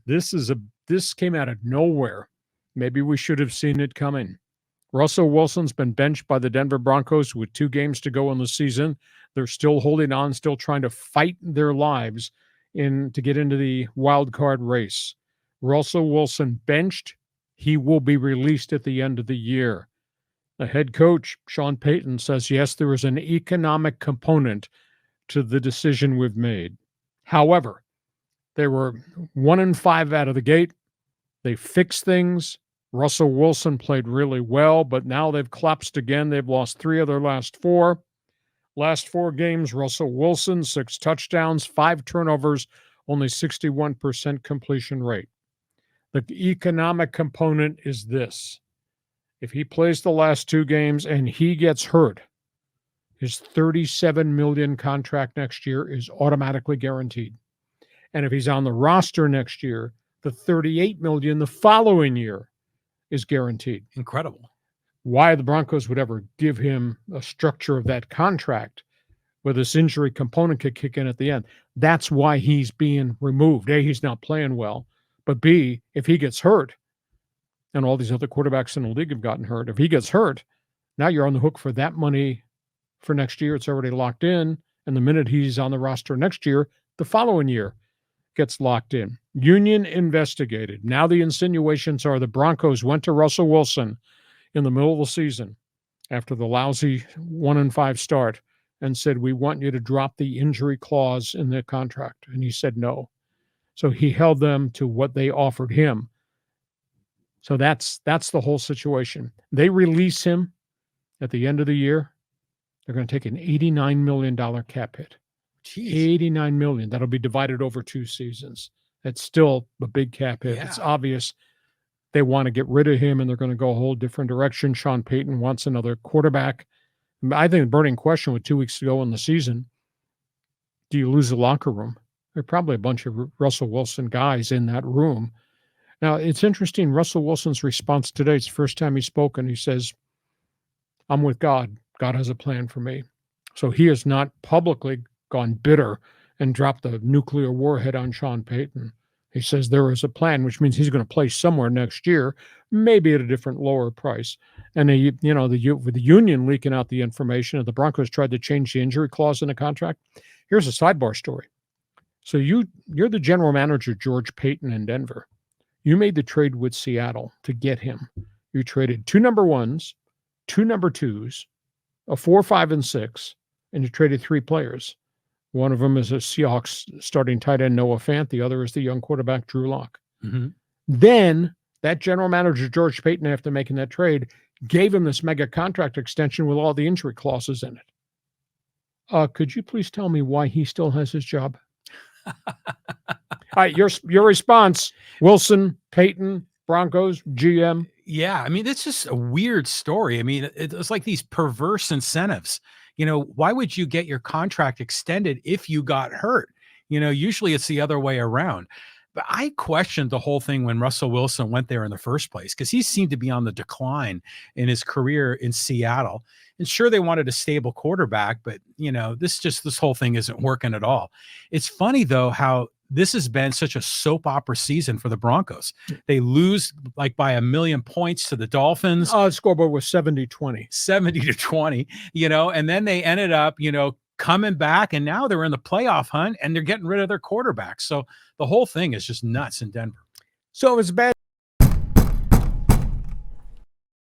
This came out of nowhere. Maybe we should have seen it coming. Russell Wilson's been benched by the Denver Broncos with 2 games to go in the season. They're still holding on, still trying to fight their lives to get into the wild card race. Russell Wilson benched. He will be released at the end of the year. The head coach, Sean Payton, says, yes, there is an economic component to the decision we've made. However, they were 1-5 out of the gate. They fixed things. Russell Wilson played really well, but now they've collapsed again. They've lost 3 of their last 4. Last 4 games, Russell Wilson, 6 touchdowns, 5 turnovers, only 61% completion rate. The economic component is this. If he plays the last 2 games and he gets hurt, his $37 million contract next year is automatically guaranteed. And if he's on the roster next year, the $38 million the following year is guaranteed. Incredible. Why the Broncos would ever give him a structure of that contract where this injury component could kick in at the end. That's why he's being removed. A, he's not playing well. But B, if he gets hurt, and all these other quarterbacks in the league have gotten hurt, if he gets hurt, now you're on the hook for that money for next year. It's already locked in. And the minute he's on the roster next year, the following year gets locked in. Union investigated. Now the insinuations are the Broncos went to Russell Wilson in the middle of the season after the lousy 1-5 start and said, we want you to drop the injury clause in the contract. And he said no. So he held them to what they offered him. So that's the whole situation. They release him at the end of the year. They're going to take an $89 million cap hit. Jeez. $89 million. That'll be divided over 2 seasons. That's still a big cap hit. Yeah. It's obvious they want to get rid of him, and they're going to go a whole different direction. Sean Payton wants another quarterback. I think the burning question with 2 weeks to go in the season, do you lose the locker room? There are probably a bunch of Russell Wilson guys in that room. Now, it's interesting, Russell Wilson's response today, it's the first time he's spoken. He says, I'm with God. God has a plan for me. So he has not publicly gone bitter and dropped the nuclear warhead on Sean Payton. He says there is a plan, which means he's going to play somewhere next year, maybe at a different lower price. And with the union leaking out the information, and the Broncos tried to change the injury clause in the contract. Here's a sidebar story. So you're the general manager, George Paton in Denver. You made the trade with Seattle to get him. You traded 2 number 1s, 2 number 2s, a 4, 5, and 6, and you traded 3 players. One of them is a Seahawks starting tight end, Noah Fant. The other is the young quarterback, Drew Lock. Mm-hmm. Then that general manager, George Paton, after making that trade, gave him this mega contract extension with all the injury clauses in it. Could you please tell me why he still has his job? All right, your response, Wilson, Payton, Broncos, GM. Yeah, I mean, it's just a weird story. I mean, it's like these perverse incentives. Why would you get your contract extended if you got hurt? Usually it's the other way around. But I questioned the whole thing when Russell Wilson went there in the first place, because he seemed to be on the decline in his career in Seattle. And sure, they wanted a stable quarterback, but this whole thing isn't working at all. It's funny though how this has been such a soap opera season for the Broncos. They lose like by 1 million points to the Dolphins. The scoreboard was 70-20. 70-20, and then they ended up, coming back, and now they're in the playoff hunt and they're getting rid of their quarterback. So the whole thing is just nuts in Denver. So it was bad.